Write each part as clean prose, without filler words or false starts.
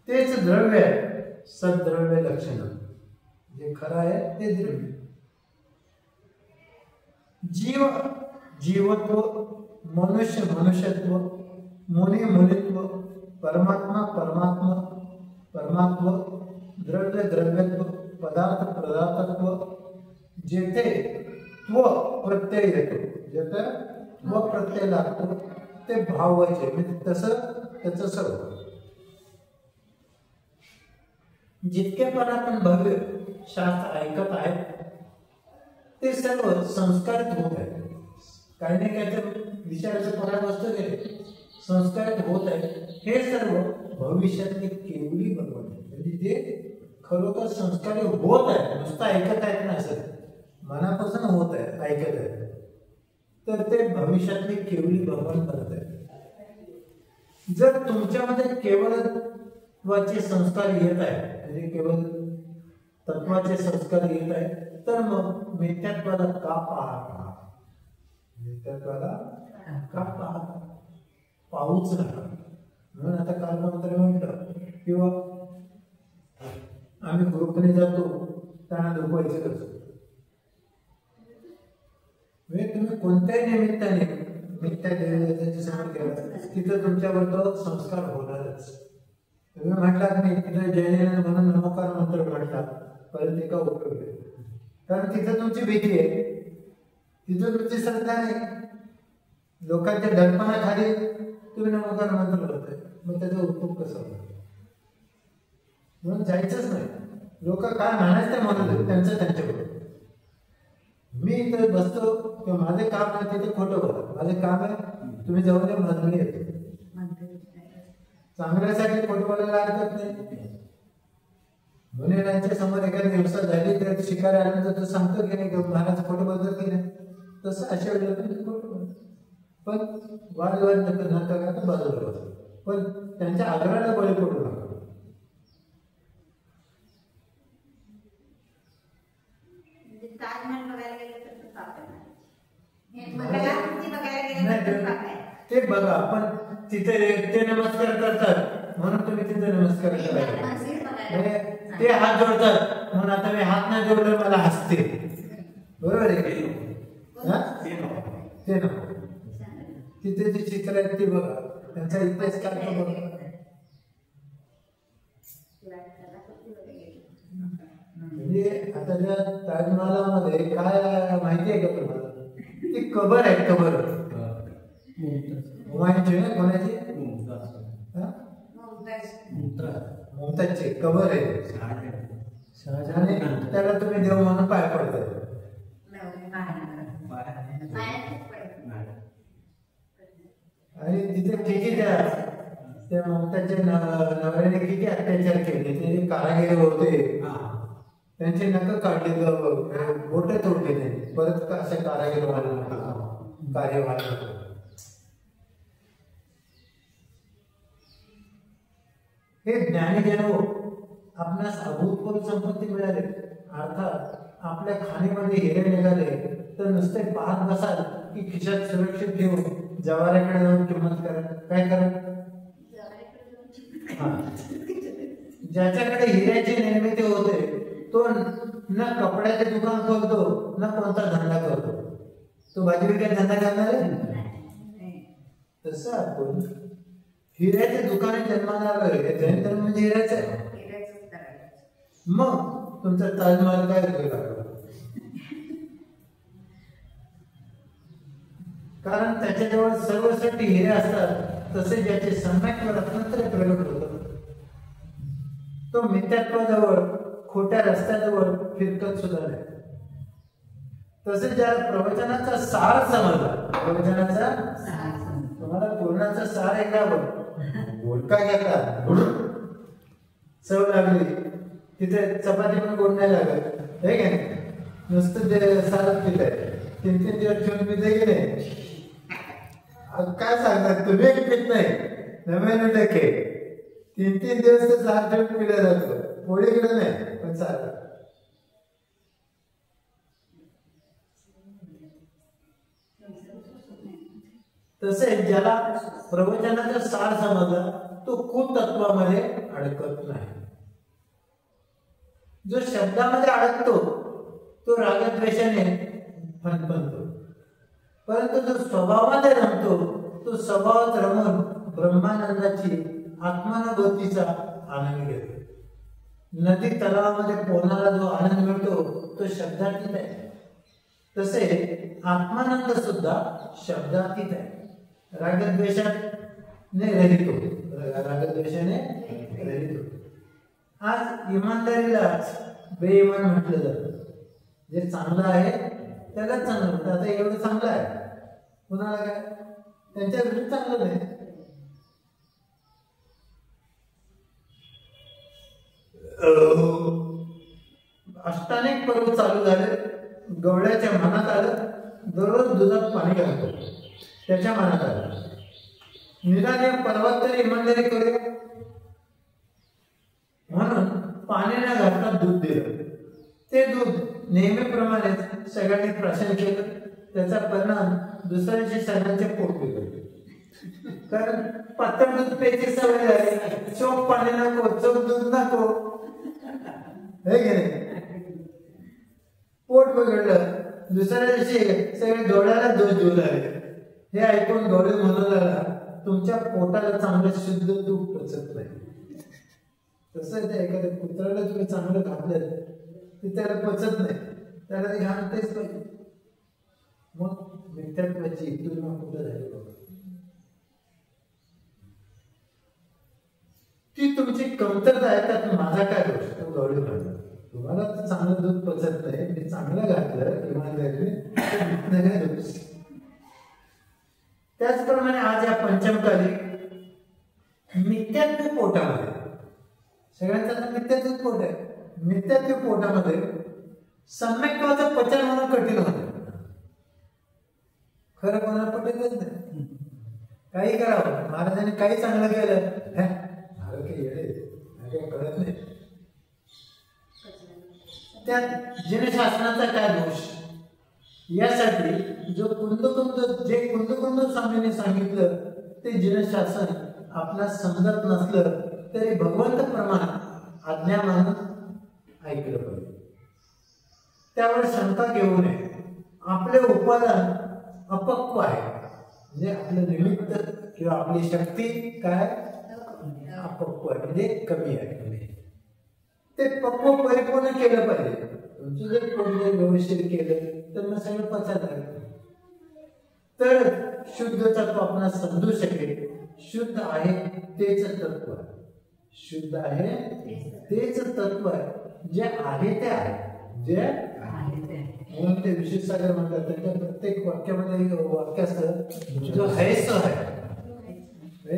तेच द्रव्य आहे. सद्द्रव्य लक्षण जे खरं आहे ते द्रव्य. जीव जीवत्व, मनुष्य मनुष्यत्व, मुनी मुनित्व, परमात्मा परमात्मा परमात्व, द्रव्य द्रव्यत्व, पदार्थ पदार्थत्व. जेथे त्व प्रत्यय येतो, जेथे त्व प्रत्यय लागतो ते भाववाच्य म्हणजे तसं त्याचं सर्व. जितके पण आपण भव्य शास्त्र ऐकत आहेत ते सर्व संस्कारित होत आहे. काही नाही काही तर विचाराचे परात वस्तू गेले संस्कारित होत आहे. हे सर्व भविष्यातली केवळी बरोबर म्हणजे जे खरोखर संस्कारी होत आहे, नुसतं ऐकत आहेत ना, असं मनापासून होत आहे, ऐकत आहे, तर ते भविष्यातली केवळी भगवान करत आहे. जर तुमच्यामध्ये केवळत्वाचे संस्कार येत आहे म्हणजे केवळ तत्वाचे संस्कार येत आहे तर मग मिथ्यात्वाला का पाहता? मिथ्यात्वाला का पाहता? पाहूच नका. म्हणून आता काल मंत्र म्हटलं किंवा आम्ही ग्रुपने जातो त्यांना दुखवायचं कसं म्हणजे तुम्ही कोणत्याही निमित्ताने मिथ्या देवाच्या समोर गेला तिथं तुमच्याबरोबर संस्कार होणारच. तुम्ही म्हटलात मी तिथं जय म्हणून नमोकार मंत्र म्हटला परत एका उपयोग आहे कारण तिथं तुमची भीती आहे, तिथं तुमची श्रद्धा नाही. लोकांच्या दडपणाखाली तुम्ही नमोकार मंत्र करताय, मग त्याचा उपयोग कसा होता? म्हणून जायचंच नाही. लोक काय म्हणायचं ते म्हणत त्यांचं त्यांच्याकडे. मी इथं बसतो किंवा माझे काम आहे तिथे खोटं बोला, माझे काम आहे तुम्ही जाऊन या मधून येतो. चांगल्यासाठी खोटं बोलायला हरकत नाही. म्हणून यांच्या समोर एखादी हिंसा झाली तर शिकारी आल्यानंतर तो सांगतो की नाही महाराज खोटं बोलतात की नाही, तसं अशा वेळेला तुम्ही खोटं बोलतो. पण वादविवाद न करता बाजूला बसतो, पण त्यांच्या आग्रहाला बळी पडू नका. ते बघा पण तिथे ते नमस्कार करतात म्हणून तुम्ही तिथे नमस्कार करायला, ते हात जोडतात म्हणून आता मी हात नाही जोडले मला हसते, बरोबर आहे ते नको. तिथे जे चित्र आहेत ते बघा, त्यांचा इतिहास काय बघा. म्हणजे आता त्या ताजमहालामध्ये काय माहिती आहे का तुम्हाला? ती कबर आहे, कबर हुमायूनची ना, कोणाची? मुमताजची कबर आहे. शहाजहाने त्याला तुम्ही देव म्हणून पाय पडताय. आणि तिथे किती त्या मुमताजच्या नवऱ्याने किती अत्याचार केले. ते कारागिरी होते त्यांचे नख काढले, बोट तोडले नाही, परत असे कारागीर कार्य व्हायला. हे ज्ञानीजनो आपणास अभूतपूर्व संपत्ती मिळाली, अर्थात आपल्या खाणीमध्ये हिरे निघाले तर नुसते पाहत बसाल की खिशात सुरक्षित ठेवून जवाऱ्याकडे जाऊन किंमत करा. काय करा? ज्याच्याकडे हिऱ्याची निर्मिती होते तो न कपड्याचे दुकान खोलतो न कोणता धंदा करतो. तो भाजी विकायचा धंदा करणार आहे? तसं आपण हिऱ्याचे दुकाने जन्माला आलं, जैन धर्म म्हणजे हिऱ्याच आहे. मग तुमचा ताजमहाल काय उपयोग? कारण त्याच्याजवळ सर्वसाठी हिरे असतात. तसे ज्याचे सम्यक रत्नत्र प्रगट होतं तो मिथ्यात्वाजवळ खोट्या रस्त्याजवळ फिरकत सुद्धा नाही. तसे ज्याला प्रवचनाचा सार समजला, प्रवचनाचा तुम्हाला पूर्णाचा सार एकदा बोलका घेतला, चव लागली, तिथे चपाती पण गोड नाही लागत, हे काय नुसतं ते सारच पित आहे. 3-3 दिवस ठेवून पिते की नाही? काय सांगतात तुम्ही पित नाही 99%. 3-3 दिवस ते सार ठेवून पिलं जातं, पोळीकडे नाही पण सार. तसे ज्याला प्रवचनाचा सार समजला तो कुतत्वामध्ये अडकत नाही. जो शब्दामध्ये अडकतो तो रागद्वेषाने फणफणतो, परंतु जो स्वभावामध्ये रमतो तो स्वभावात रमून ब्रह्मानंदाची आत्मानुभूतीचा आनंद घेतो. नदी तलावामध्ये पोहणारा जो आनंद मिळतो तो शब्दातीत आहे, तसे आत्मानंद सुद्धा शब्दातीत आहे. रागद्वेषाने रहित होतो, रागद्वेषाने रहित होतो. आज इमानदारीलाच बेईमान म्हटलं जातं. जे चांगलं आहे त्यालाच चांगलं म्हणतात. आता एवढं चांगलं आहे, कुणाला काय त्यांच्या विरुद्ध चांगलं नाही. अष्टानेक पर्व चालू झाले. गवळ्याच्या मनात आलं दररोज दुधात पाणी घालतो, त्याच्या मनात आलं निराने पर्वत तरी इमानदारी करूया म्हणून पाणी न घालता दूध दिलं. ते दूध नेहमीप्रमाणे सगळ्यांनी प्राशन केलं. त्याचा परिणाम दुसऱ्या दिवशी सगळ्यांचे पोट बिघडले. कारण पातळ दूध प्यायची सवय झाली. चोख पाणी नको, चोख दूध नको, हे गेले पोट बिघडलं. दुसऱ्या दिवशी सगळे डोळ्याला दोष देऊ लागले. हे ऐकून डोळे म्हणू लागला, तुमच्या पोटाला चांगलं शुद्ध तूप पचत नाही. तसं ते एखाद्या कुत्र्याला तुम्ही चांगलं घातलं ते त्याला पचत नाही, त्याला ते घाण तेच पाहिजे. मग मिथ्यात्वाची तुलना कुठं झाली बघा. ती तुमची कमतरता आहे, त्यात माझा काय दोष? तो गवळी म्हणतो तुम्हाला तर चांगलं दूध पचत नाही, मी चांगलं घातलं इमानदारीने दोष. त्याचप्रमाणे आज या पंचमकाली मिथ्यात्व पोटामध्ये सगळ्यांचा मिथ्यात्व पोट आहे. मिथ्यात्व पोटामध्ये सम्यक्त्वाचं पचन होणं कठीण होतं. खरं कोणाला पटतच नाही. काही करावं, महाराजांनी काही चांगलं केलं महाराज काही येडे काही कळत नाही. त्यात जिनशासनाचा काय दोष? यासाठी जो कुंदकुंद स्वामींनी सांगितलं ते जिनशासन आपल्याला समजत नसलं तरी भगवंत प्रमाण आज्ञा मानून ऐकलं पाहिजे. त्यावर शंका घेऊ नये. आपले उपादान अपक्व आहे, म्हणजे आपलं निमित्त किंवा आपली शक्ती काय अपक्व आहे, म्हणजे कमी आहे. ते पक्व परिपूर्ण केलं पाहिजे. तुमचं जर कोणी व्यवस्थित केलं तर मग सगळं पचायला लागतं. तर शुद्ध तत्व आपल्याला समजू शकेल. शुद्ध आहे तेच तत्व आहे. शुद्ध आहे तेच तत्व आहे. जे आहे ते आहे, जे म्हणून ते विशेष सागर म्हणतात. त्यांच्या प्रत्येक वाक्यामध्ये वाक्य असतं जो आहे तो आहे.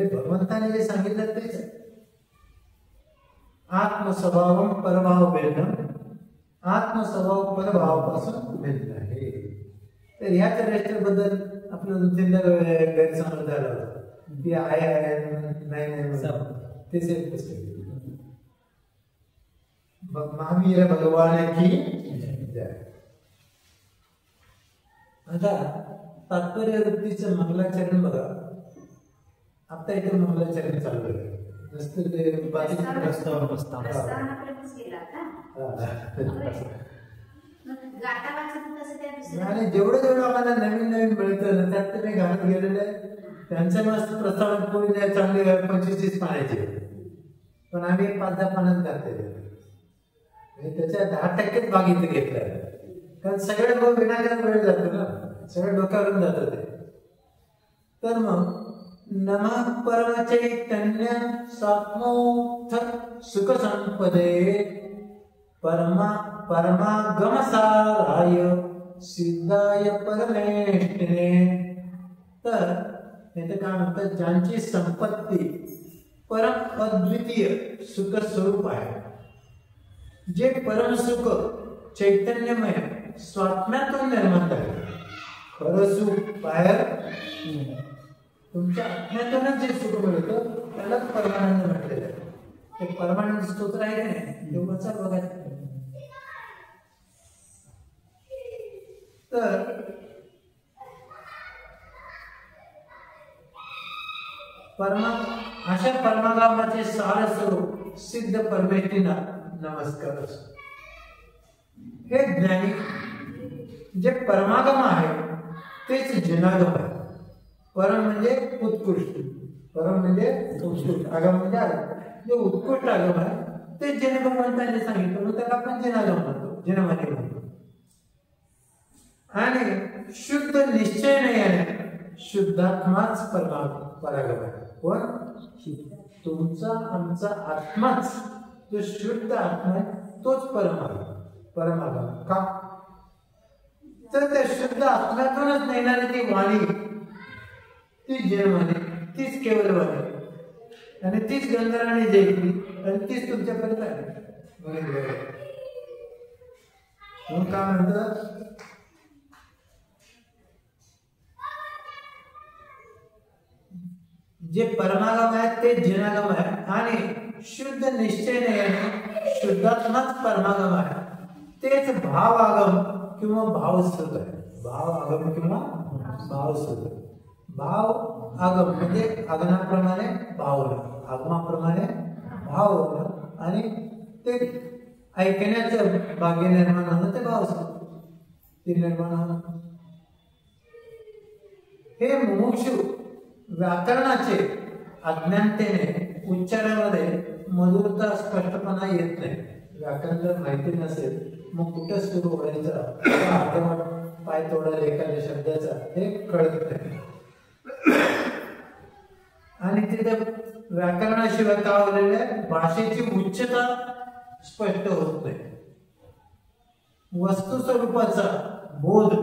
भगवंताने जे सांगितलं तेच आहे. आत्मस्वभाव परभाव भेदम, आत्मस्वभाव परभावापासून भिन्न आहे. तर ह्याच रेस्टबद्दल आपलं तीनदा गैरसमज झाला होता की आहे नाही तेच एक पुस्तक. महावीर भगवान की जय. आता तात्पर्य वृत्तीचं मंगलाचरण बघा. आता इथे मंगलाचरण चालू आहे. आणि जेवढं आम्हाला नवीन मिळतं त्यात तुम्ही घालत गेलेले. त्यांच्या मस्त प्रस्तावना पूर्ण चांगली 25-30 पाण्याची, पण आम्ही 5-10 पाण्यात घालते. त्याच्या 10% भाग इथे घेतलाय. कारण सगळे लोक विनाकारण वेळ जातो ना, सगळ्या डोक्यावरून जातं ते. तर मग नमः परमचैतन्य स्वात्मोत्थ सुख संपदे परमागम साराय सिद्धाय परमेष्ठिने. तर इथे काय म्हणतात, ज्यांची संपत्ती परम अद्वितीय सुख स्वरूप आहे, जे परम सुख चैतन्यमय स्वात्म्यातून निर्माण झाले. खरं सुख बाहेर तुमच्या आत्म्यातूनच जे सुख मिळतं त्यालाच परमानंद म्हटलेलं आहे. ते परमानंद स्तोत्र आहे नाही देवाचा बघायचं. तर अशा परमागमाचे सार स्वरूप सिद्ध परमेष्ठींना नमस्कार असो. हे ज्ञानी जे परमागम आहे तेच जिनागम आहे. परम म्हणजे उत्कृष्ट, परम म्हणजे उत्कृष्ट, आगम म्हणजे आगम. जे उत्कृष्ट आगम आहे ते जिन भगवंतांनी सांगितलं म्हणून त्याला आपण जिनागम म्हणतो, जिनमाने म्हणतो. आणि शुद्ध निश्चय नाही आहे, शुद्धात्माच परागम आहे. पण तुमचा आमचा आत्माच जो शुद्ध आत्मा आहे तोच परमागम. का तर त्या शुद्ध आत्म्यातूनच निघणारी ती वाणी, तीच जन्मवाणी, तीच केवळ वाणी आणि तीच गंधर्वाने जैकली आणि तीच तुमच्यापर्यंत आली. म्हणून काय म्हणतात, जे परमागम आहे ते जिनागम आहे आणि शुद्ध निश्चय नाही आहे, शुद्धात्माच परमागम आहे. तेच भाव आगम किंवा भावस्रोत आहे. भाव आगम किंवा भावस्रोत. भाव आगम म्हणजे आगमनाप्रमाणे भावना, आगमाप्रमाणे भावना आणि ते ऐकण्याचं भाग्य निर्माण होणं ते भावस्रोत, ते निर्माण होणं. हे मुमुक्षु व्याकरणाचे अज्ञानतेने उच्चारामध्ये मधुरता स्पष्टपणा येत नाही. व्याकरण जर माहिती नसेल मग कुठे सुरू व्हायचं, पाय तोडा एखाद्या शब्दाचा हे कळत नाही. आणि तिथे व्याकरणाशिवाय काय होलेलं आहे, भाषेची उच्चता स्पष्ट होत नाही. वस्तू स्वरूपाचा बोध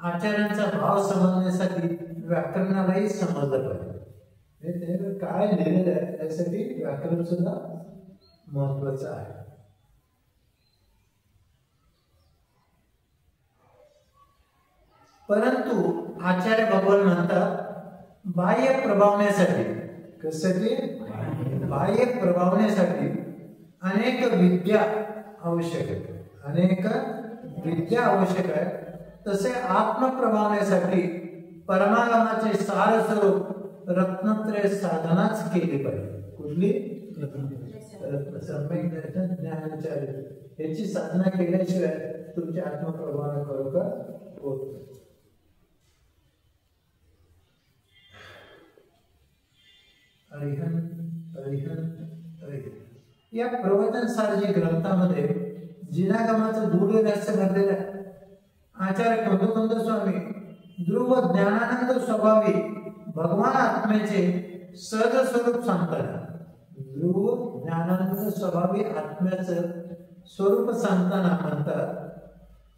आचार्यांचा भाव समजण्यासाठी व्याकरणालाही समजलं पाहिजे. काय लिहिलेलं आहे त्यासाठी व्याकरण सुद्धा महत्वाचं आहे. परंतु आचार्य भगवान म्हणतात बाह्य प्रभावण्यासाठी, कशासाठी, बाह्य प्रभावण्यासाठी अनेक विद्या आवश्यक आहे, अनेक विद्या आवश्यक आहे. तसे आत्मप्रभावण्यासाठी परमागमाचे सार स्वरूप रत्नत्रय साधनाच केली पाहिजे. कुठली? सम्यक दर्शन ज्ञानाचार्य याची साधना केल्याशिवाय तुमचे आत्मप्रभावना खरोखर होत नाही. या प्रवचन सारजी ग्रंथामध्ये जिनागमाचं गूढ रहस्य भरलेलं आहे. आचार्य खंडोखंड स्वामी ध्रुव ज्ञानानंद स्वभावी भगवान आत्म्याचे सहज स्वरूप सांगताना, ध्रुव ज्ञानानंद स्वभावी आत्म्याचं स्वरूप सांगताना म्हणतात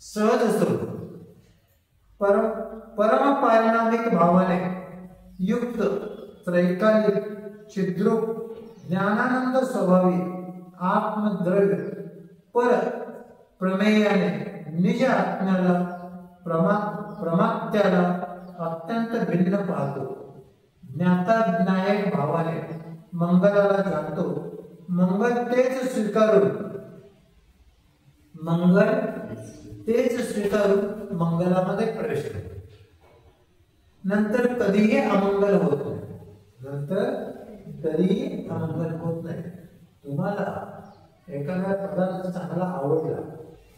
सहज स्वरूप परम पारिणामिक भावाने युक्त त्रैकालिक चिद्रूप ज्ञानानंद स्वभावी आत्मद्रव्य पर प्रमेयाने निज आत्म्याला प्रमात्याला अत्यंत भिन्न पाहतो. ज्ञाताज्ञायक भावाने मंगलाला जाणतो. मंगल तेच स्वीकारून मंगलामध्ये प्रवेश करतो. नंतर कधीही अमंगल होत नाही. तुम्हाला एखादा पदार्थ चांगला आवडला,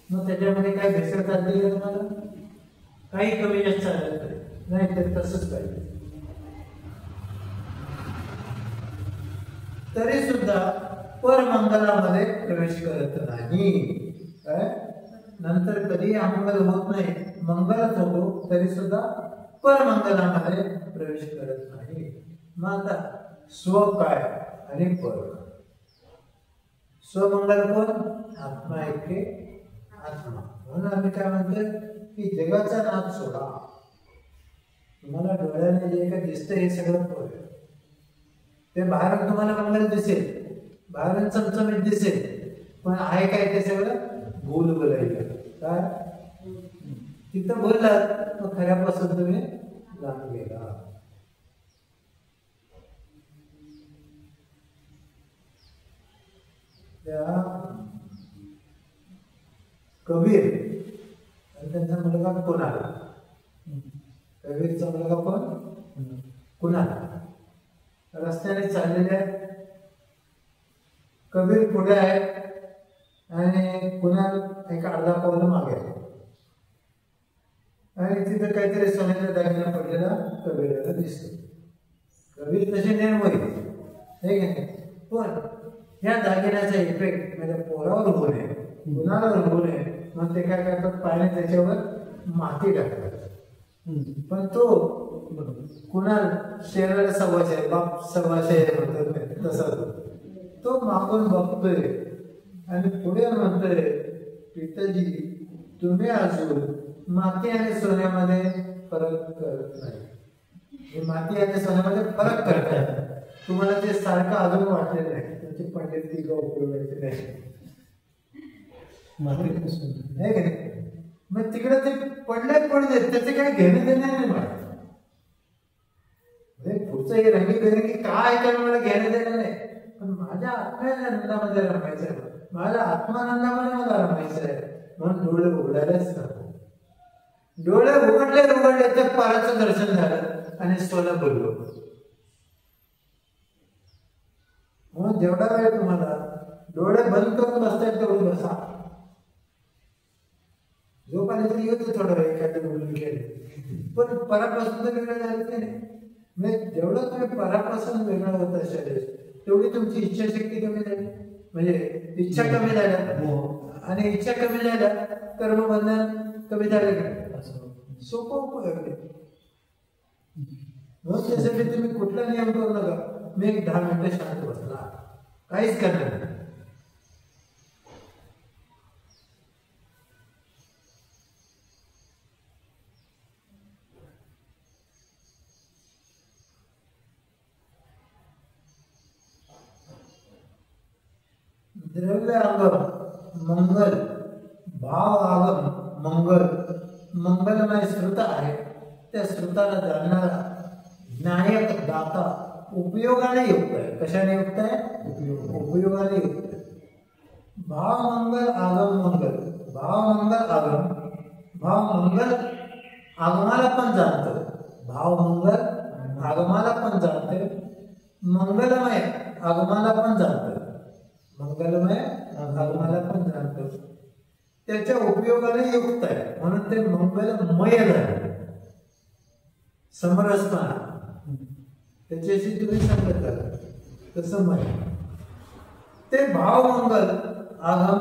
मग त्याच्यामध्ये काय भेसळ चालली का तुम्हाला? काही कमी जास्त चालत नाही, तर तसंच पाहिजे. तरी सुद्धा परमंगलामध्ये प्रवेश करत नाही. काय नंतर कधी अमंगल होत नाही, मंगलच होतो, तरी सुद्धा परमंगलामध्ये प्रवेश करत नाही. मग आता स्व काय आणि पर? स्वमंगल कोण? आत्मा ऐके आत्मा. म्हणून आम्ही काय म्हणतो की जगाचा नाद सोडा. तुम्हाला डोळ्याने जे काय दिसतं हे सगळं पर. ते बाहेरून तुम्हाला मंगल दिसेल, बाहेरून चमचमीत दिसेल, पण आहे काय ते सगळं भूल बोलायचं. काय तिथं बोललात मग खऱ्यापासून तुम्ही लांब गेला. त्या कबीर आणि त्यांचा मुलगा कुणाल. कबीरचा मुलगा कोण? कुणाल. रस्त्याने चाललेले आहेत. कबीर पुढे आहे आणि कुणाल एक अर्धा पाऊल मागे आहे आणि तिथं काहीतरी सोन्याच्या दागिना पडलेला कबीराला दिसतो. कबीर तसे निर्मोही हे घे, पण ह्या दागिन्याचा इफेक्ट माझ्या पोरावर होऊ नये, कुणाला होऊ नये मग ते काय करतात, पाणी त्याच्यावर माती टाकतात. पण तो कुणाल शरीराला सव्वाशे आहे, बाप सव्वाशे म्हणतात तसा तो मागून बघतोय आणि पुढे म्हणतोय, पिताजी तुम्ही अजून माती आणि सोन्यामध्ये फरक करत नाही. माती आणि सोन्यामध्ये फरक करताय, तुम्हाला ते सारखं अजून वाटलेलं नाही. तुमचे पंडित तिघ उपयोगाचे नाही. मग तिकडे ते पडले त्याचे काय घेणं देणं नाही मला. पुढचं हे रंगीबेरंगी काय तर मला घेणं देणं नाही, पण माझ्या आत्मानंदामध्ये रमायचं आहे, माझ्या आत्मानंदामध्ये मला रमायचं आहे. म्हणून डोळे उघडायलाच नको. डोळे उघडले तर पाराचं दर्शन झालं आणि सोनं बोललो. म्हणून जेवढा वेळ तुम्हाला डोळे बंद करून बसतायत तेवढं बसा. झोपायला येतो थोडा वेळ एखाद्या बोलून केले, पण परापासून तर वेगळं झालं की नाही. म्हणजे जेवढं तुम्ही परापासून वेगळं होत असेल तेवढी तुमची इच्छाशक्ती कमी झाली, म्हणजे इच्छा कमी झाल्या आणि इच्छा कमी झाल्या कर्मबंधन कमी झाले का, सोपं उपयोग आहे. मग त्यासाठी तुम्ही कुठला नियम करू नका, मी एक 10 मिनिटं शांत बसला, काहीच करणार नाही. द्रव्य आगम मंगल, भाव आगम मंगल, मंगलमय श्रुत आहे. त्या श्रुताला जाणणारा नायक दाता उपयोगाने युक्त आहे. कशाने युक्त आहे? उपयोगाने युक्त आहे. भाव मंगल आगम मंगल, भाव मंगल आगम, भाव मंगल आगमाला पण जाणतं, भाव मंगल आगमाला पण जाणते, मंगलमय आगमाला पण जाणतं, मंगलमय आगमाला पण जाणतो. त्याच्या उपयोगाने युक्त आहे म्हणून ते मंगलमय झाले. समरसपणा त्याच्याशी तुम्ही सांगत आहात तसं मय. ते भाव मंगल आगम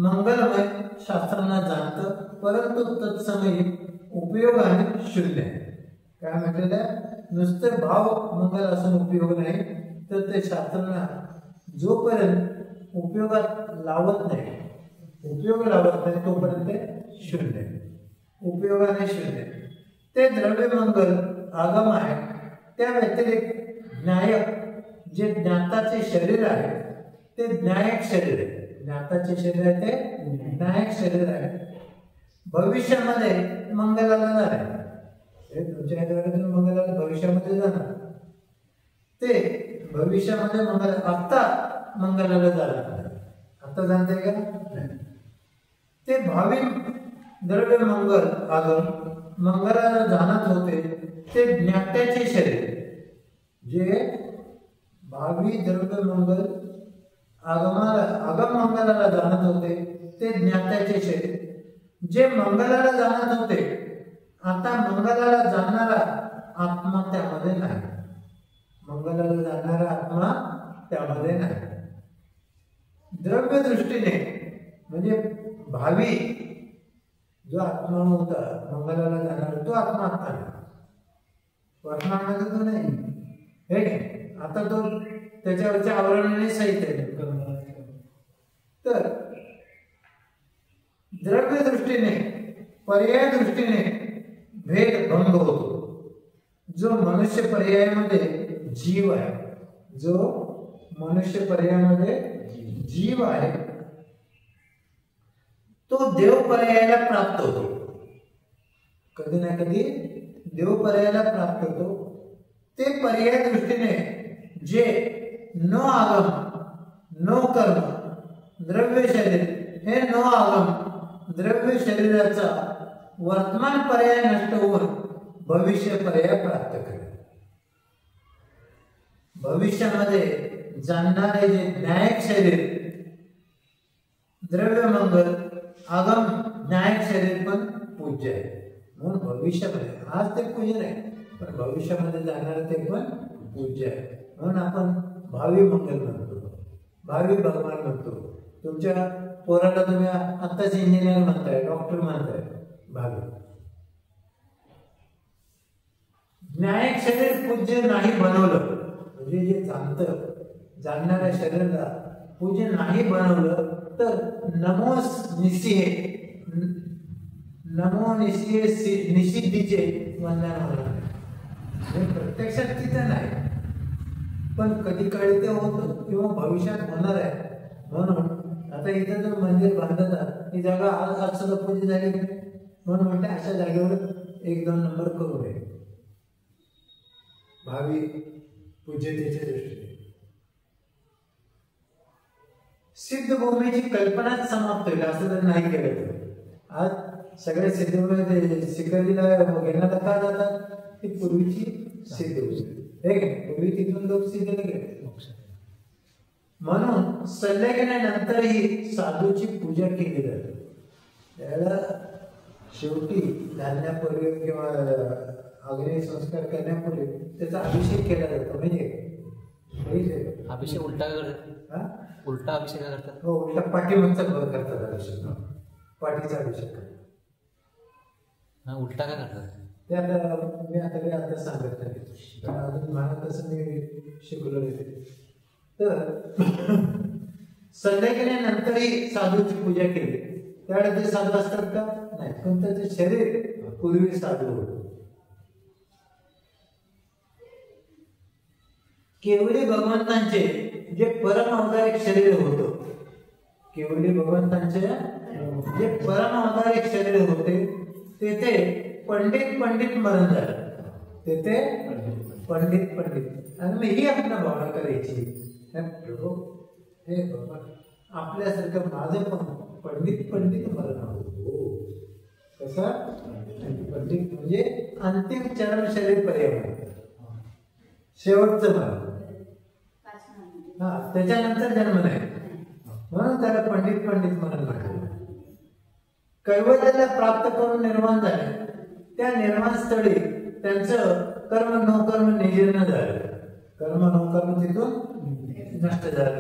मंगलमय शास्त्रांना जाणतं, परंतु तत्समयी उपयोगाने शून्य आहे. काय म्हटलेलं आहे? नुसते भाव मंगल असून उपयोग नाही, तर ते शास्त्रांना जोपर्यंत उपयोगात लावत नाही, उपयोग लावत नाही तोपर्यंत ते शून्य, उपयोगाने शून्य. ते द्रव्य मंगल आगम आहे. त्या व्यतिरिक्त न्यायक जे ज्ञाताचे शरीर आहे ते न्यायक शरीर आहे. ज्ञाताचे शरीर आहे ते न्यायक शरीर आहे. भविष्यामध्ये मंगलाला जाणार आहे, तुमच्या ह्याच्याकडे मंगलाला भविष्यामध्ये जाणार, ते भविष्यामध्ये मंगल, आता मंगलाला जाणार, आता जाणते का? ते भावी द्रव्य मंगल आगम मंगलाला जाणत होते. ते ज्ञात्याचे शरीर जे भावी द्रव्य मंगल आगमाला आगम मंगलाला जाणत होते ते ज्ञात्याचे शरीर. जे मंगलाला जाणत होते आता मंगलाला जाणारा आत्मा त्यामध्ये नाही, मंगलाला जाणारा आत्मा त्यामध्ये नाही. द्रव्य दृष्टीने म्हणजे भावी जो आत्मा होता मंगलाला जाणारा तो आत्मा आता नाही, वर्तमानामध्ये तो नाही. हे आता तो त्याच्यावरच्या आवरणाने सहित आहे. तर द्रव्य दृष्टीने पर्याय दृष्टीने भेद भंग होतो. जो मनुष्य पर्यायामध्ये जीव आहे, जो मनुष्य पर्यायामध्ये जीव आहे तो देव पर्यायाला प्राप्त होतो. कधी ना कधी देव पर्यायाला प्राप्त होतो. ते पर्याय दृष्टीने जे न आगम न कर्म द्रव्य शरीर हे न आगम द्रव्य शरीराचा वर्तमान पर्याय नष्ट होऊन भविष्य पर्याय प्राप्त करेल. भविष्यामध्ये जाणणारे जे न्यायिक शरीर, द्रव्यमंगल आगम न्यायिक शरीर पण पूज्य आहे. म्हणून भविष्यामध्ये, आज ते पूज्य नाही पण भविष्यामध्ये जाणारे ते पण पूज्य आहे. म्हणून आपण भावी मंगल म्हणतो, भावी भगवान म्हणतो. तुमच्या पोराला तुम्ही आत्ताच इंजिनियर म्हणताय, डॉक्टर म्हणताय, भावी. न्यायिक शरीर पूज्य नाही बनवलं म्हणजे जे जाणणाऱ्या शरीराला पूज्य नाही बनवलं तर नमो निषिद्धीचे वंदन होणार. प्रत्यक्षात तिथं नाही पण कधी काळी ते होतं किंवा भविष्यात होणार आहे. म्हणून आता इथं जो मंदिर बांधतात ही जागा आज सुद्धा पूजा झाली म्हणून म्हणते अशा जागेवर 1-2 नंबर करू नये भावी पूज्यतेच्या दृष्टीने. सिद्धभूमीची कल्पनाच समाप्त होईल असं जर नाही केलं तर. आज सगळे सिद्धभूमी शिकरीला घेण्याला का जातात? ती पूर्वीची सिद्धभूमी, पूर्वी तिथून लोक सिद्धीला गेले. म्हणून संलेखनानंतरही साधूची पूजा केली जाते. त्याला शेवटी घालण्यापूर्वी किंवा अग्नी संस्कार करण्यापूर्वी त्याचा अभिषेक केला जातो. म्हणजे अभिषेक उलटा करतात, उलटा अभिषेक करतात. हो, उलटा पाठीमागचा करतात अभिषेक, पाठीचा अभिषेक. उलटा काय करतात ते आता मी आता सांगत नाही, अजून मला तसं मी शिकलो नाही. तर संध्याकाळी साधूची पूजा केली त्यावेळेस ते साधू असतात का? नाही, पण त्याचे शरीर पूर्वी साधू होतं. केवढी भगवंतांचे जे परम अवतारिक शरीर होतं, केवढी भगवंतांचे जे परम अवतारिक शरीर होते तेथे पंडित मरण झालं. तेथे पंडित आणि मग ही आपल्याला भावना करायची, प्रभू हे भगवान आपल्यासारखं माझं पण पंडित मरण हो. कसा पंडित म्हणजे अंतिम चरम शरीर पर्यंत शेवटचं मरण. त्याच्यानंतर जन्म नाही म्हणून त्याला पंडित मरण म्हटलं. कैवल्याला प्राप्त करून निर्माण झाले त्या निर्माण स्थळी त्यांचं कर्म नोकर्म निजीर्ण झालं. कर्म नोकर्म तिथून नष्ट झालं.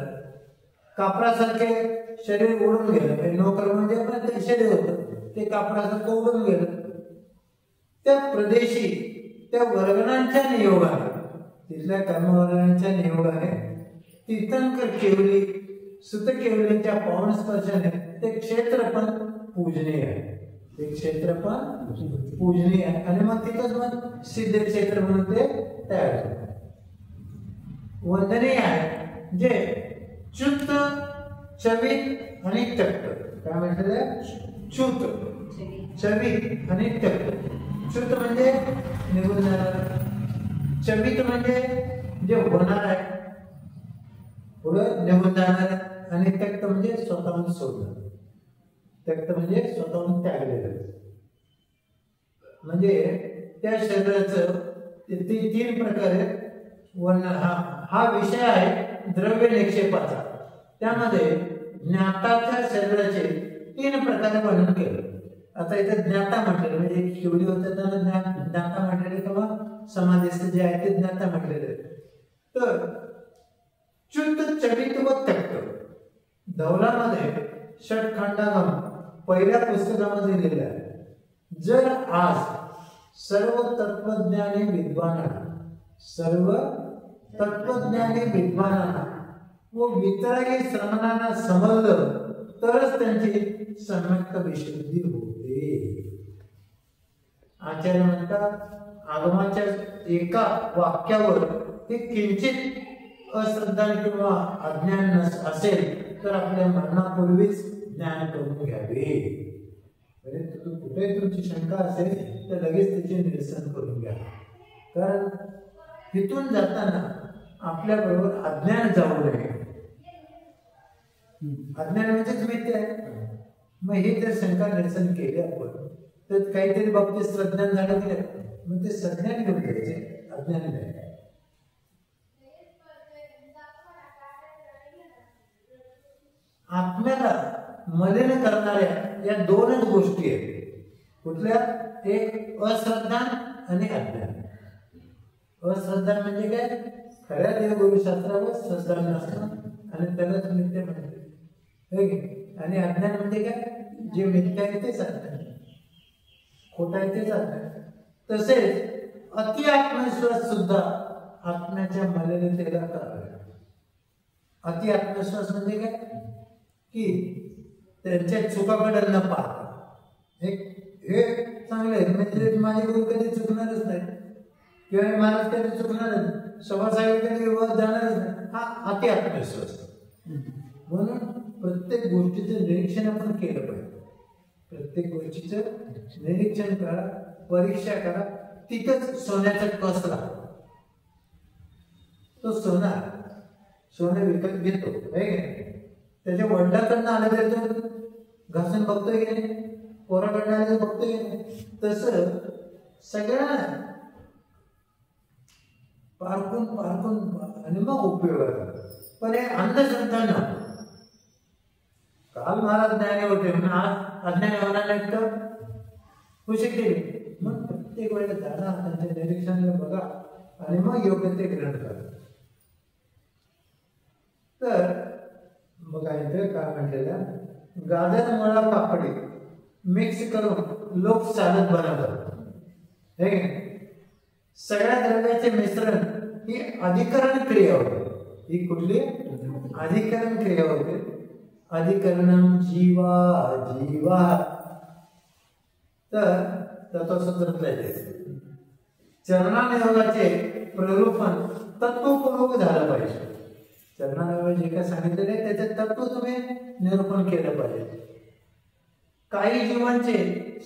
कापरासारखे शरीर उडून गेलं. नोकर्म म्हणजे पण ते शरीर होतं ते कापरासारखं उडून गेलं. त्या प्रदेशी त्या वर्गणांच्या नियोगाने, तिथल्या कर्मवर्गांच्या नियोगाने तीर्थंकर केवली सुत केवलीच्या पावन स्पर्शाने ते क्षेत्र पण पूजनीय आहे. ते क्षेत्र पण पूजनीय आहे आणि मग तिथंच मग सिद्ध क्षेत्र म्हणून ते तयार होतं. वंदनीय आहे जे च्युत चवित आणि तक्त. काय म्हटलं? च्युत चवित आणि तक्त. च्युत म्हणजे निघून जाणार, चवित म्हणजे जे होणार आहे पुढं निघून जाणार, आणि तक्त म्हणजे स्वतःहून सोडणार. तक्त म्हणजे स्वतःहून त्यागलेलं. म्हणजे त्या शरीराचं 3 प्रकारे वर्णन. हा विषय आहे द्रव्य निक्षेपाचा. त्यामध्ये ज्ञाताच्या शरीराचे 3 प्रकारे वर्णन केलं. आता इथे ज्ञाता म्हटलेलं म्हणजे केवढी होतं त्यांना ज्ञाता म्हटलेले किंवा समाधीस्थ जे आहे ते ज्ञाता म्हटलेले. तर च्युत चवित व तक्त धवलामध्ये षटखंडागम पहिल्या पुस्तकामध्ये लिहिलं आहे. जर आज सर्व तत्वज्ञानी विद्वानांना व वितरागी श्रमणांना समजलं तरच त्यांची सम्यक विशुद्धी होते. आचार्य म्हणतात आगमाच्या एका वाक्यावर ते किंचित अश्रद्धा किंवा अज्ञान असेल तर आपल्या मरणापूर्वीच ज्ञान करून घ्यावे. कुठे तुमची शंका असेल तर लगेच त्याचे निरसन करून घ्या. कारण तिथून जाताना आपल्या बरोबर अज्ञान जाऊ नये. अज्ञान म्हणजेच मिथ्या आहे. मग हे जर शंका निरसन केली आपण तर काहीतरी बाबतीत सज्ञान झालं की मग ते सज्ञान घेऊन घ्यायचे, अज्ञान नाही. आत्म्याला मलिन करणाऱ्या या दोनच गोष्टी आहेत. कुठल्या? एक अश्रद्धा आणि अज्ञान. अश्रद्धा म्हणजे काय? खऱ्या देवगुरुशास्त्रावर श्रद्धा नसणं आणि त्यालाच मिथ्या म्हणते. आणि अज्ञान म्हणजे काय? जे मिथ्या आहे तेच अज्ञान, खोटा आहे तेच अज्ञान. तसेच अति आत्मविश्वास सुद्धा आत्म्याच्या मलिनतेला कारण आहे. अति आत्मविश्वास म्हणजे काय? की त्यांच्या चुकाकडे न पाहता हे चांगलं आहे, म्हणजे माझे गुरु कधी चुकणारच नाही किंवा महाराज कधी चुकणारच नाही, सभासाहेब कधी जाणारच नाही, हा अति आत्मविश्वास. म्हणून प्रत्येक गोष्टीचं निरीक्षण आपण केलं पाहिजे. प्रत्येक गोष्टीचं निरीक्षण करा, परीक्षा करा. तिथंच सोन्याचा कस लागतो. तो सोनं विकत घेतो, त्याच्या वडिलांकडनं आलं तर तो घासून बघतोय की नाही, पोराकडनं आलं तर बघतोय की नाही. तसं सगळ्या पारखून आणि मग उपयोग आहे. पण हे अंधश्रद्धा ना, काल महाराज ज्ञानी होते म्हणून आज अज्ञानी होणार नाहीत का? होऊ शकते. मग प्रत्येक वेळेला जाणा, त्यांच्या निरीक्षणाला बघा आणि मग योग्य ते ग्रहण करा. तर बघा इथे काय म्हटलेलं, गाजर मुळा पापडी मिक्स करून लोक चालत बनवतात. हे सगळ्या द्रव्याचे मिश्रण ही अधिकरण क्रिया होते. ही कुठली? अधिकरण क्रिया होते. अधिकरणम जीवा. तर तत्वसूत्रातले चरणानियोगाचे प्ररूपण तत्वपूर्वक झालं पाहिजे. चरणानियोग जे काय सांगितलेले त्याचे तत्व तुम्ही निरूपण केलं पाहिजे. काही जीवांचे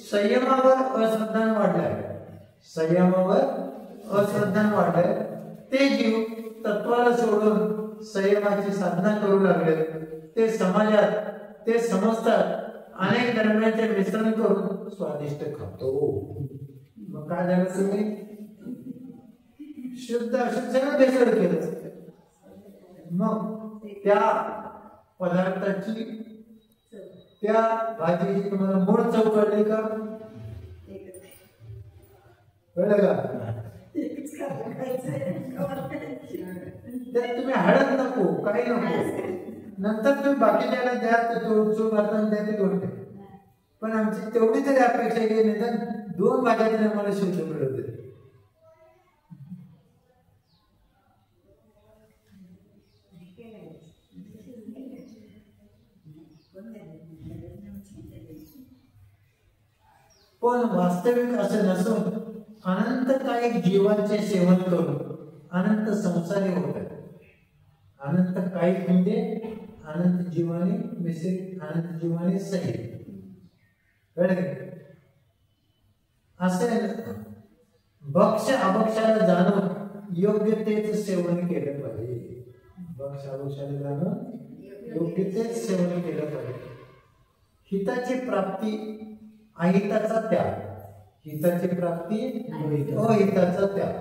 संयमावर अश्रद्धान वाढलाय, ते जीव तत्वाला सोडून संयमाची साधना करू लागले. ते समाजात ते समजतात अनेक द्रव्यांचे मिश्रण करून स्वादिष्ट खातो. मग काय झालं? तुम्ही शुद्ध अशुद्ध सगळं भेसळ केलं. मग त्या पदार्थाची, त्या भाजीची तुम्हाला मूळ चव कळली का? कळलं का? तुम्ही हळद नको, काही नको, नंतर तुम्ही बाकीच्याला द्या, चूक घालताना द्या, ती गोष्ट. पण आमची तेवढी तरी अपेक्षा की निदान 2 भाज्या तरी आम्हाला शुद्ध मिळवते. पण वास्तविक असं नसून अनंत काही जीवांचे सेवन करून अनंत संसारी होतात. अनंत काही म्हणजे अनंत जीवाने मिश्रित, अनंत जीवाने सहित. असे भक्ष अभक्षाला जाणून योग्य तेच सेवन केलं पाहिजे. भक्ष अभक्षाला जाणून योग्य तेच सेवन केलं पाहिजे. हिताची प्राप्ती, अहिताचा त्याग. हिताची प्राप्ती, अहिताचा त्याग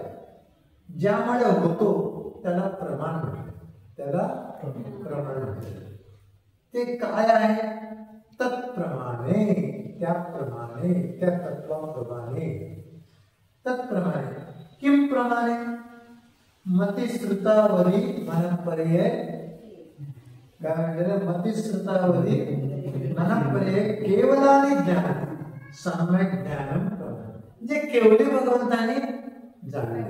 ज्यामुळे होतो त्याला प्रमाण म्हणतात. ते काय आहे? तत्प्रमाणे, त्याप्रमाणे, त्या तत्वाप्रमाणे. तत्प्रमाणे किम प्रमाणे? मतिश्रुतावरी मनपर्यय. काय म्हणजे मतिश्रुतावरी मनपर्यय केवलानि ज्ञान सम्यक ज्ञानम प्रमाण. जे केवढे भगवंताने जाणले,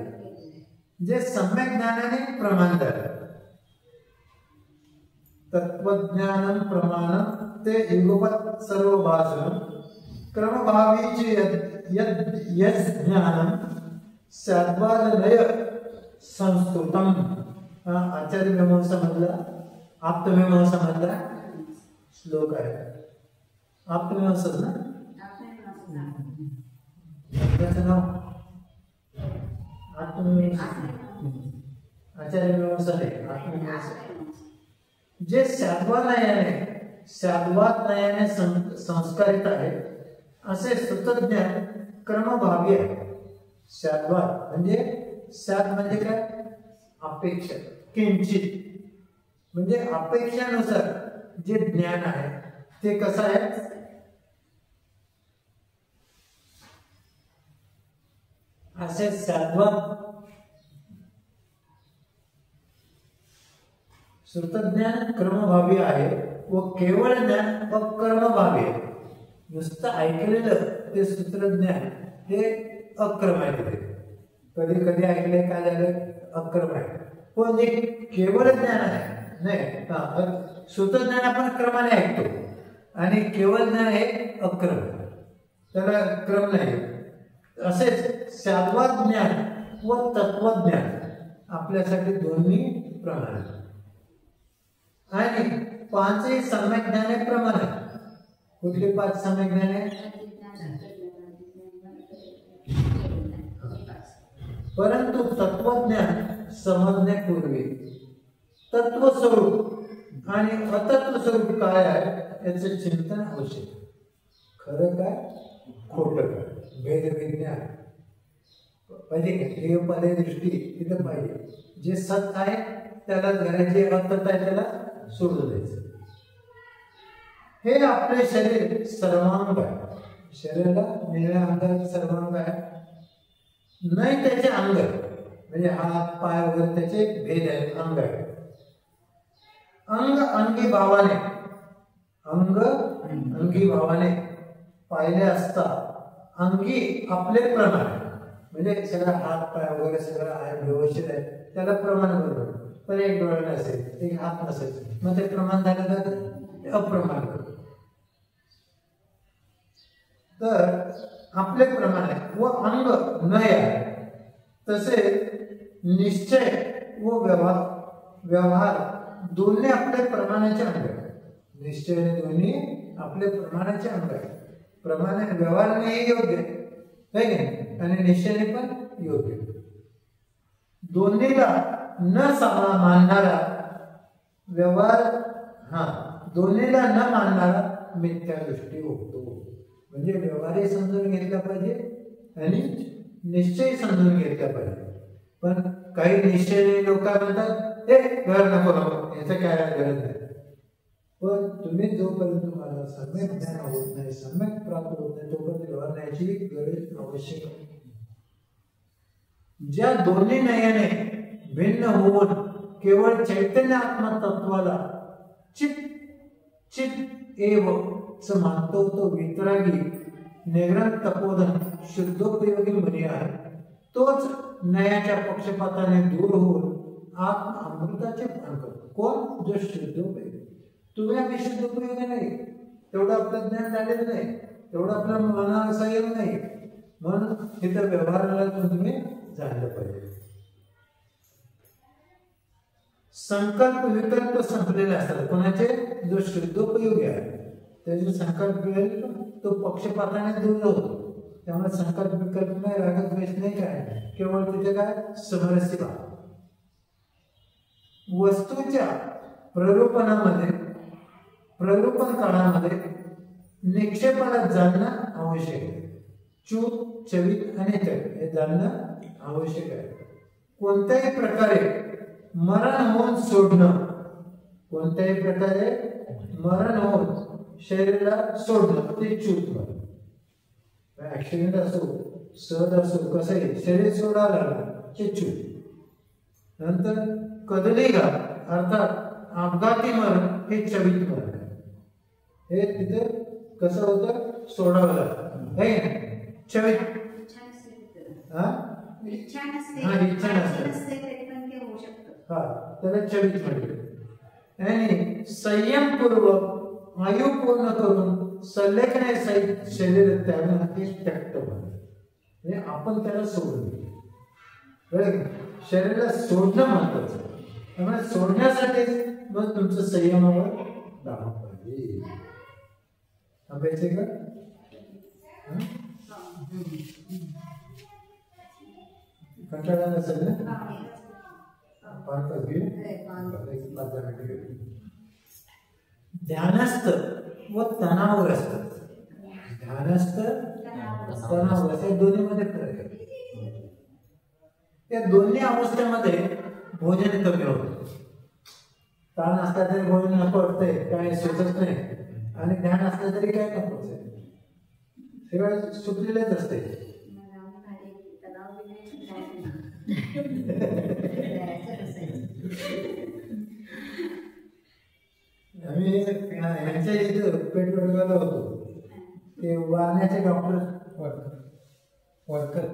जे सम्यक ज्ञानाने प्रमाण झाले. तत्वज्ञानम प्रमाण ते युगपत सर्व भाषण क्रमभावीचे यज्ञानम सद्वादनय संस्कृतम. आचार्य मीमांसामधला, आप्तमीमांसामधला श्लोक आहे. आप्तमीमांसाच ना त्याचं नाव? आत्ममीमांसा, आचार्य मीमांसा आहे. आत्ममीमांसा जे शाद्वात संस्कारित आहे असे सुतज्ञ क्रमभावी आहे. शाद्वात म्हणजे काय? अपेक्षा, किंचित म्हणजे अपेक्षानुसार जे ज्ञान आहे ते कसं आहे, असे सात्वत श्रुतज्ञान क्रमभावी आहे व केवळ ज्ञान अक्रमभावी आहे. नुसतं ऐकलेलं ते सूत्रज्ञान हे अक्रम आहे. कधी कधी ऐकले काय झालं, अक्रम आहे. पण जे केवळ ज्ञान आहे नाही, सूत्रज्ञान आपण क्रमाने ऐकतो आणि केवळ ज्ञान हे अक्रम, त्याला क्रम नाही. असेच सात्वत ज्ञान व तत्वज्ञान आपल्यासाठी दोन्ही प्रमाण आहेत. आणि पाचही सम्यक ज्ञाने प्रमाण आहे. कुठली 5 सम्यक ज्ञाने? परंतु तत्वज्ञान समजण्यापूर्वी तत्वस्वरूप आणि अतत्व स्वरूप काय आहे याचे चिंतन आवश्यक. खरं काय खोटं काय, भेद विज्ञान पाहिजे का, हे पदे दृष्टी तिथं पाहिजे. जे सत आहे त्याला घराचे, अतत आहे त्याला सोडून द्यायचं. हे आपले शरीर सर्वांग आहे. शरीराला निळ्या अंगाचे सर्वांग आहे, नाही त्याचे अंग म्हणजे हात पाय वगैरे त्याचे भेद आहेत, अंग आहे. अंग अंगी भावाने, अंग अंगी भावाने पाहिले असता अंगी आपले प्रमाण म्हणजे सगळं हात पाय वगैरे सगळं आहे व्यवस्थित आहे, त्याला प्रमाण बरोबर. पण एक डोळा नसेल, एक हात नसेल, मग ते प्रमाण झालं तर अप्रमाण बरोबर. तर आपले प्रमाण आहे व अंग नय आहे. तसे निश्चय व व्यवहार दोन्ही आपले प्रमाणाचे अंग आहे. निश्चय दोन्ही आपले प्रमाणाचे अंग आहे. प्रमाण व्यवहाराने योग्य आहे आणि निश्चयाने पण योग्य. दोन्हीला न मानणारा व्यवहार, दोन्हीला न मानणारा मिथ्या दृष्टी होतो. म्हणजे व्यवहारही समजून घेतला पाहिजे आणि निश्चय समजून घेतला पाहिजे. पण काही निश्चय लोक म्हणतात हे घर नको नको, याचं काय गरज नाही. पण तुम्ही जोपर्यंत तुम्हाला सम्यक ज्ञान होत नाही, सम्यक प्राप्त होत नाही, तोपर्यंत व्यवहाराची गरज आवश्यक आहे. ज्या दोन्ही नयाने भिन्न होऊन केवळ चैतन्य आत्मतत्वाला चित चित एव मानतो तो वितरागी निग्रह तपोधन शुद्धोपयोगी मुनी आहे. तोच नयाच्या पक्षपाताने दूर होऊन आत्म अमृताचे पान करतो. कोण? जो शुद्धोपयोगी. तुम्ही आम्ही शुद्धोपयोगी नाही, तेवढं आपलं ज्ञान झालेलं नाही, तेवढं आपल्या मनाला संयम नाही, म्हणून तिथं व्यवहाराला तुम्ही जाणलं पाहिजे. संकल्प विकल्प संपलेले असतात कोणाचे? जो शुद्धोपयोगी आहे त्याचे संकल्प तो पक्षपाताने दूर होतो. त्यामुळे संकल्प विकल्प नाही, रागद्वेष नाही, काय केवळ तिथे काय समरस्य भाव. वस्तूच्या प्ररूपणामध्ये प्ररूपण काळामध्ये निक्षेपाला जाणणं आवश्यक आहे. चूक चवित आणि चवित हे जाणणं आवश्यक आहे. कोणत्याही प्रकारे मरण होऊन सोडणं, कोणत्याही प्रकारे मरण होऊन शरीराला सोडणं ते चूक. ऍक्सिडेंट असो सहज असो कसंही शरीर सोडायला लागलं ते चूक. नंतर कदली घात अर्थात अपघाती मरण हे चवित मरण. हे तिथे कसं होतं? सोडावं लागतं हे चवित. इच्छा नसते त्याला चवित म्हणते. आणि संयमपूर्वक आयु पूर्ण करून सल्लेखने सहित शरीर त्याला त्यक्त म्हणजे आपण त्याला सोडून देऊ. शरीराला सोडणं महत्वाचं. त्यामुळे सोडण्यासाठी मग तुमचं संयमावर दावा पाहिजे. थांबायचे का? कंटाळा नसेल ना? ध्यानस्थ व तणावग्रस्त. ध्यानस्थ तणावग्रस्त या दोन्हीमध्ये फरक आहे. या दोन्ही अवस्थेमध्ये भोजन कमी होतं. ताण असला तरी भोजन नको वाटतंय, काय सुचत नाही, आणि ध्यान असलं तरी काय नकोच आहे, सगळं सुटलेलंच असते. आम्ही ह्यांच्या इथं पेटवडगावला होतो, ते वारण्याचे डॉक्टर वाडकर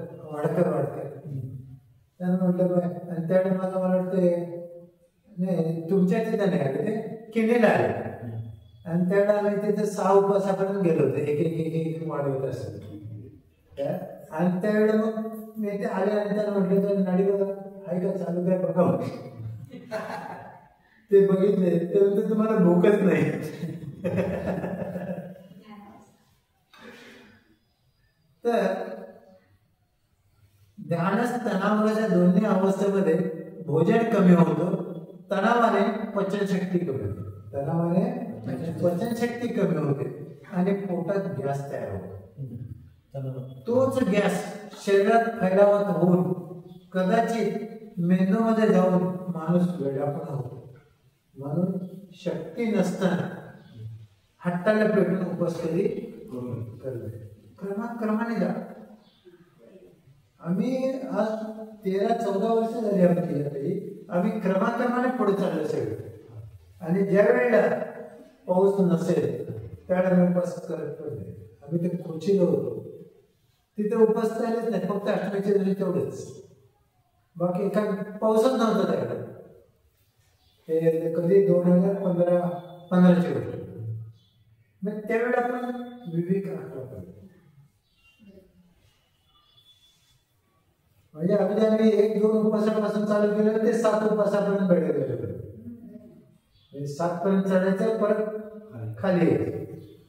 त्यांना म्हटलं बाय, आणि त्या टायमाला मला वाटतं नाही तुमच्या तिथं नाही आले, ते किल्लीला आले, आणि त्यावेळेला आम्ही तिथे 6 उपवासापर्यंत गेलो होतो, एक वाढवत असत. आणि त्यावेळेला मग मी ते आले आणि त्यांना म्हटलं तर नाडी बघा आहे का चालू काय बघा, ते बघितले त्यानंतर तुम्हाला भूकच नाही. तर ध्यानच तणावाच्या दोन्ही अवस्थेमध्ये भोजन कमी होतं, तणावाने पचनशक्ती कमी होते, तणावाने पचनशक्ती कमी होते आणि पोटात गॅस तयार होतो. तोच गॅस शरीरात फैलावत होऊन कदाचित मेंदूमध्ये जाऊन माणूस वेडा पण होतो. म्हणून शक्ती नसताना हट्टाला पेटून उपवास कधी क्रमाने जा. आम्ही आज 13-14 वर्ष झाली आमची, आम्ही क्रमाक्रमाने पुढे चाललो सगळे, आणि ज्या वेळेला पाऊस नसेल त्यावेळेला आम्ही उपवास करत पडले. आम्ही ते कोचीला होतो, तिथे उपवास चालत नाही, फक्त अष्टमीच्या दिवशी तेवढेच, बाकी काय पाऊसच नव्हता त्यावेळेला. हे कधी 2015ची गोष्ट. मग त्यावेळेला आपण विवेक राखला पाहिजे. म्हणजे अगदी आम्ही 1-2 उपवासापासून चालू केलं ते 7 उपवासापर्यंत बेडे गेले, 7 पर्यंत चढायचं, परत खाली यायचं.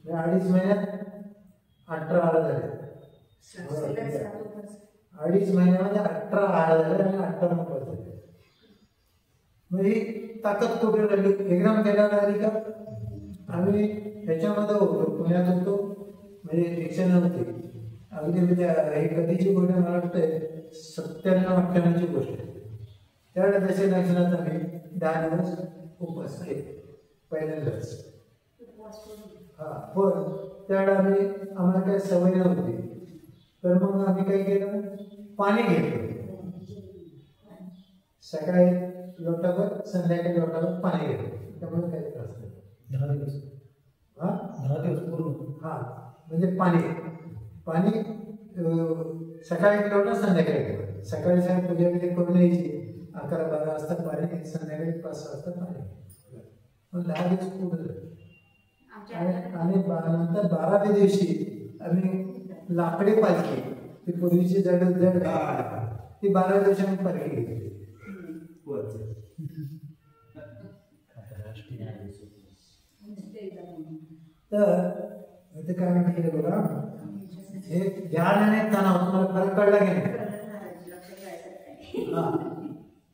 2.5 महिन्यात 18 आहार झाले, 2.5 महिन्यामध्ये 18 आहार झाले आणि 18 उपवास झाले. मग ही ताकद कुठे राहिली, एकदम केल्यावर आली का. आम्ही ह्याच्यामध्ये होतो, पुण्यात होतो, म्हणजे रिक्षा नव्हती अगदी, म्हणजे हे कधीची गोष्ट मला वाटतंय 97-98ची गोष्ट. त्यावेळेला दशे लक्षणात आम्ही 10 दिवस उपवास केले पहिल्यांदाच. हा, पण त्यावेळेला आम्हाला काही सवय नव्हती, तर मग आम्ही काय केलं, पाणी घेतलं. सकाळी लोटाभर, संध्याकाळी लोटाभर पाणी घेतलं, त्यामुळे काही त्रास नाही. 10 दिवस. हा, 10 दिवस पूर्ण. हा, म्हणजे पाणी सकाळी एक लोटा, संध्याकाळी घेतलं. सकाळी पूजा करून यायची, 11-12 वाजता पाणी, संध्याकाळी 5 वाजता पाणी. मग 10 दिवस पूर्ण झाले. आणि नंतर 12व्या दिवशी आम्ही लाकडी पालखी, ती पूर्वीची जड ती 12व्या दिवशी आम्ही पालखी घेतली. तर इथे काय म्हणते बघा, हे ध्यान आणि तणाव तुम्हाला फरक कळला की नाही.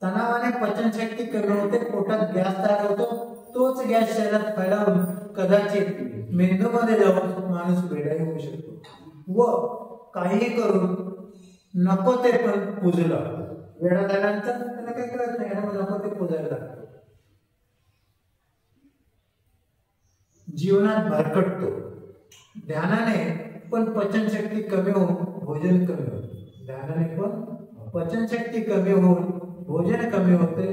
तणावाने पचनशक्ती कमी होते, पोटात गॅस तयार होतो, तोच गॅस शरीरात फैलावून कदाचित मेंदूमध्ये जाऊन माणूस वेडा होऊ शकतो, व काही करून नको ते पण पूजला. वेडा झाल्यानंतर त्याला काही कळत नाही, नको ते पूजायला लागतो. जीवनात भरकटतो. ध्यानाने पण पचनशक्ती कमी होऊन भोजन कमी होते. ध्यानाने पण पचनशक्ती कमी होऊन भोजन कमी होते.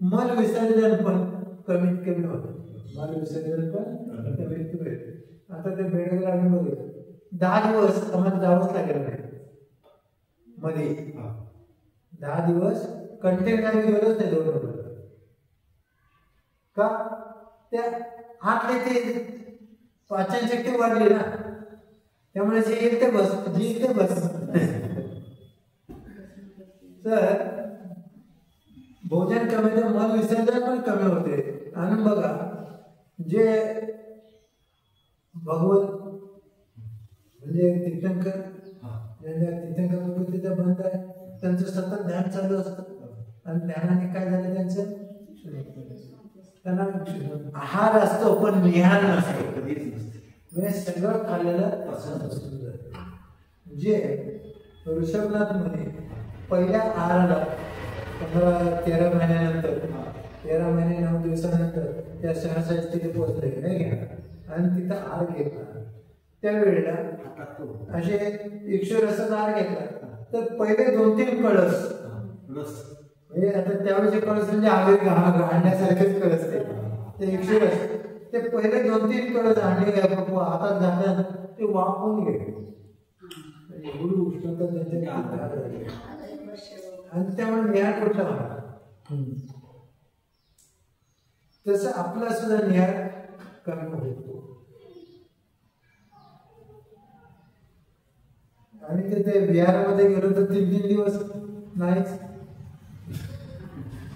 मल विसर्जन पण कमीत कमी होते. मल विसर्जन पण कमीत कमी होते. आता ते बेडगला आम्ही बघितलं, 10 दिवस आम्हाला जावंच लागेल नाही मध्ये. 10 दिवस कंटिन्यू आम्ही गेलोच नाही 2 नंबर का, त्या आतले ते पाचनशक्ती वाढली ना, त्यामुळे जे येईल ते बस, जे येईल ते बस. तर भोजन कमी तर मन विसर्जन पण कमी होते. आणि बघा, जे भगवत म्हणजे तीर्थंकर, तीर्थंकर तिथे बंद आहे, त्यांचं सतत ध्यान चालू असतं. आणि ध्यानाने काय झालं त्यांचं, त्यांना आहार असतो पण निहार नसतो, म्हणजे सगळं खाल्लेलं पसंत असतो. जे ऋषभनाथ म्हणे, पहिल्या आहाराला 15-13 महिन्यानंतर 13 महिने 9 दिवसानंतर त्या शहाशाही तिथे पोहोचले नाही का, आणि तिथं आर घेतला. त्यावेळेला असे 100 रसाचा आर घेतला तर पहिले 2-3 कळस म्हणजे आता त्यावेळेचे कळस म्हणजे आणण्यासारखेच कळस ते 100 रस, ते पहिले 2-3 कळस आणले हातात घातल्या ते वाफवून गेले. एवढी उष्णता त्यांच्या आणि त्यामुळे निहार कुठला होणार. तसं आपला सुद्धा निहार कमी होतो. आणि ते बिहारमध्ये गेलो तर 3-3 दिवस नाहीच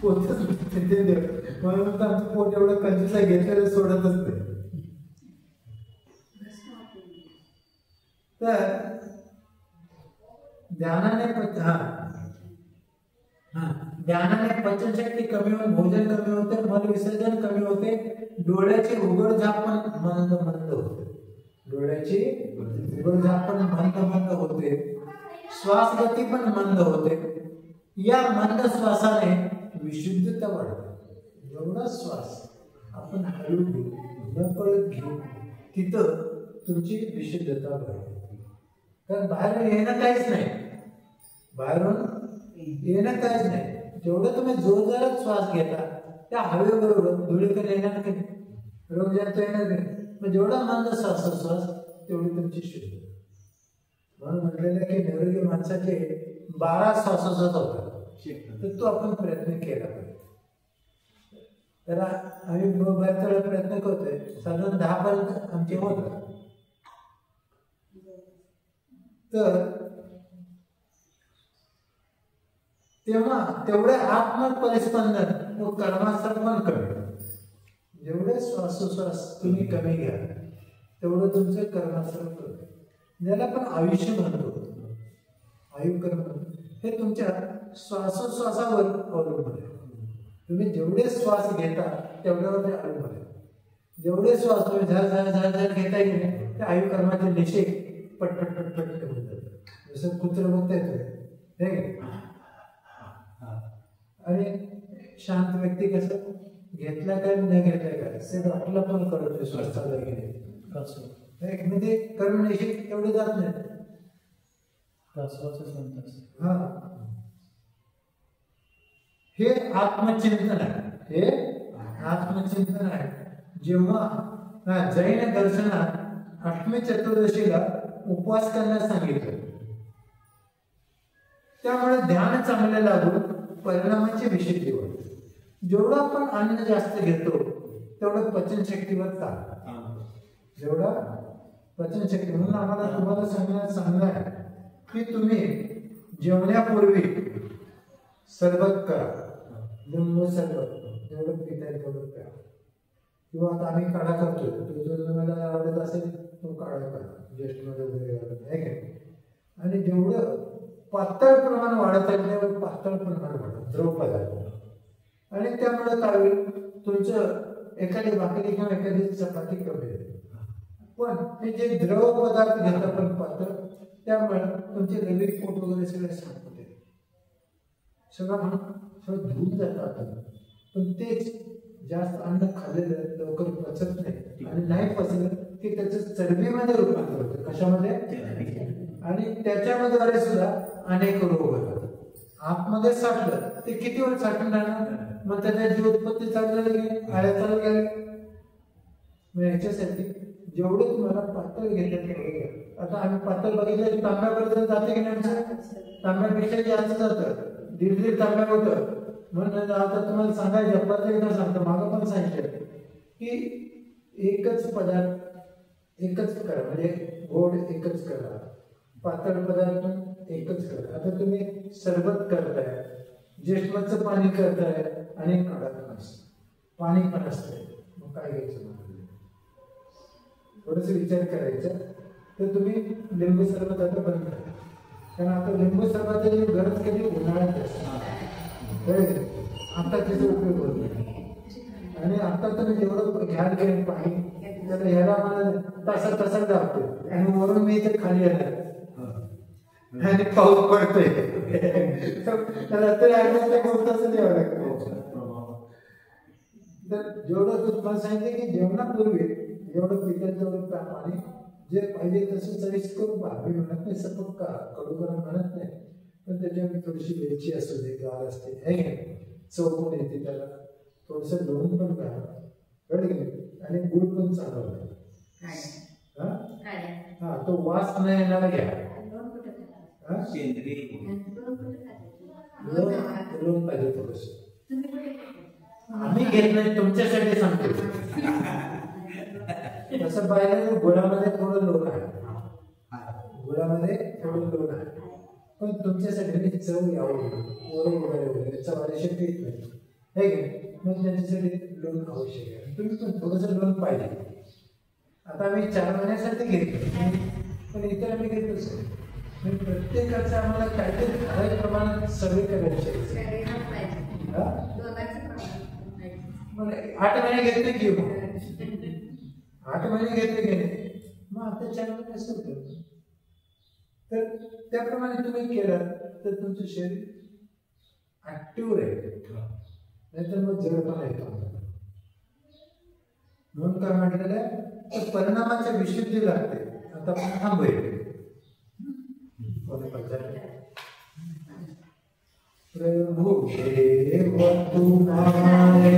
पोटच 3-3 दिवस, म्हणून तर आमचं पोट एवढं कंजूस आहे, घेतलेलं सोडतच नाही. तर ध्यानाने पचनशक्ती कमी होऊन भोजन कमी होते, मल विसर्जन कमी होते, डोळ्याची उघडझाप पण मंद होते, डोळ्याची उघडझाप पण मंद होते, श्वास गती पण मंद होते. या मंद श्वासाने विशुद्धता वाढते. जेवढा श्वास आपण हळू घेऊ नकळत घेऊ तिथं तुमची विशुद्धता वाढते. कारण बाहेरून येणं काहीच नाही, बाहेरून येणं काहीच नाही. जेवढं तुम्ही जोरदारात श्वास घेता त्या हवेबरोबर धुळीकडे येणार नाही, रोग जास्त येणार नाही. मग जेवढा मंद श्वास तेवढी तुमची शुद्ध. म्हणून म्हटलेलं की निरोगी माणसाचे 12 श्वासोच्छ्वास होतात, तर तो आपण प्रयत्न केला पाहिजे. तर आम्ही बऱ्याच वेळा प्रयत्न करतोय, साधारण 10 पर्यंत आमचे होतात. तर तेव्हा तेवढे आत्मपरिस्पंदन व कर्मासर पण कमी. जेवढे श्वासोश्वास तुम्ही कमी घ्या तेवढं तुमचं कर्मासर कमी. ज्याला पण आयुष्य म्हणतो, आयुकर्म, हे तुमच्या श्वासोश्वासावर अवलंबून आहे. तुम्ही जेवढे श्वास घेता तेवढ्यावर ते अवलंबून आहे. जेवढे श्वास तुम्ही झर घेता येईल त्या आयुकर्माचे निषेध पटपट होऊन जातात. जसं कुत्र बघता येतो. आणि शांत व्यक्ती कसं घेतला काय न घेतला काय ते डॉक्टरला पण कळत श्वास चालू आहे म्हणजे कर्म निषेध एवढे जात नाही. हा, हे आत्मचिंतन आहे, हे आत्मचिंतन आहे. जेव्हा जैन दर्शनात अष्टमी चतुर्दशीला उपवास करण्यास सांगितलं, त्यामुळे ध्यान चांगलं लागून परिणामाची विशुद्धी होते. जेवढं आपण अन्न जास्त घेतो तेवढं पचनशक्तीवर चालतं, जेवढा पचनशक्ती. म्हणून आम्हाला तुम्हाला सांगणं आहे की तुम्ही जेवण्यापूर्वी सरबत करा, लिंबू सरबत जेवढं पिता येईल तेवढं प्या. किंवा आता आम्ही काढा करतोय, तो जर तुम्हाला आवडत असेल तो काढा करा, ज्येष्ठमध्ये वगैरे. आणि जेवढं पातळ प्रमाण वाढत आहे तेवढं पातळ प्रमाण वाढत द्रव पदार्थ. आणि त्यामुळे काय होईल, तुमचं एखादी भाकरी किंवा एखादी चपाती कमी होईल. पण हे जे द्रव पदार्थ घेतात पण पातळ, त्यामुळे तुमचे रवी पोट वगैरे सगळे साफ होते, सगळं धुवून जातात. पण तेच जास्त अन्न खाल्लेलं लवकर पचत नाही, आणि नाही पचलं की त्याचं चरबीमध्ये रूपांतर होतं. कशामध्ये? आणि त्याच्यामध्ये सुद्धा अनेक रोग होतात. आतमध्ये साठलं ते किती वेळ साठून राहणार, मग त्याची उत्पत्ती चालू गेली, आळ्या चालू गेल्या. मग याच्यासाठी जेवढं तुम्हाला पातळ घेतलं तेवढं घ्या. आता आम्ही पातळ बघितलं तांब्यापर्यंत जाते की नाही, तांब्यापेक्षा जास्त जातं, 1.5 तांब्या होतं. म्हणून आता तुम्हाला सांगायचं प्रत्येकाला सांगतो, मागं पण सांगितलं की एकच पदार्थ एकच करा, म्हणजे गोड एकच करा, पातळ पदार्थ एकच करा. आता तुम्ही सरबत करताय, ज्येष्ठाचं पाणी करताय, आणि काढा पण असतं, पाणी पण असतंय, मग काय घ्यायचं? थोडस विचार करायचं. तर तुम्ही लिंबू सरबत आता बंद करा, कारण आता लिंबू सरबताची गरज कधी उन्हाळ्यात असते, आता त्याचा उपयोग होत नाही. आणि आता तुम्ही जेवढं घ्याल घेऊन पाणी, तर ह्याला मला तसा दाबतो, आणि वरून मी इथे खाली आला आणि पाऊस पडतोय, रात्री आल्याच्या गोष्टाच द्यावं लागतं. तर जेवढं तुम्हाला सांगितलं की जेवणापूर्वी जेवढं पिकल तेवढं पाणी जे पाहिजे तसं चविष्ट करून पहा. मी म्हणत नाही सपक का कडूपणा म्हणत नाही, पण त्याच्यामध्ये थोडीशी वेलची असू दे, गार असते, हे घे चव पण येते त्याला, थोडंसं लोण पण घ्या, कळलं की नाही, आणि गुळ पण चांगला होता. हा तो वास नाही येणारा घ्या. लोण पाहिजे थोडस. आम्ही घेत नाही, तुमच्यासाठी सांगतो. तसं पाहिलं गुळामध्ये थोडं लोण आहे, गुळामध्ये थोडं लोण आहे, पण तुमच्यासाठी मी चव यावं वगैरे चव आवश्यक येत नाही, हे घे, मग त्यांच्यासाठी लोण आवश्यक आहे. तुम्ही पण थोडंसं लोण पाहिजे. आता आम्ही 4 महिन्यासाठी घेतो, पण इतर आम्ही घेतोच. प्रत्येकाचं आम्हाला काहीतरी ठराविक प्रमाणात सवय करायची आहे. 8 महिने घेतले की 8 महिने घेतले गेले, मग आता 4 महिने असं होतं. तर त्याप्रमाणे तुम्ही केलं तर तुमचं शरीर ऍक्टिव्ह राहील, नाहीतर मग जडपणा येतो. म्हणून काय म्हटलेलं आहे, तर परिणामाच्या विशुद्धी लागते. आता आपण थांबूया. प्रभु देव तुम्हारे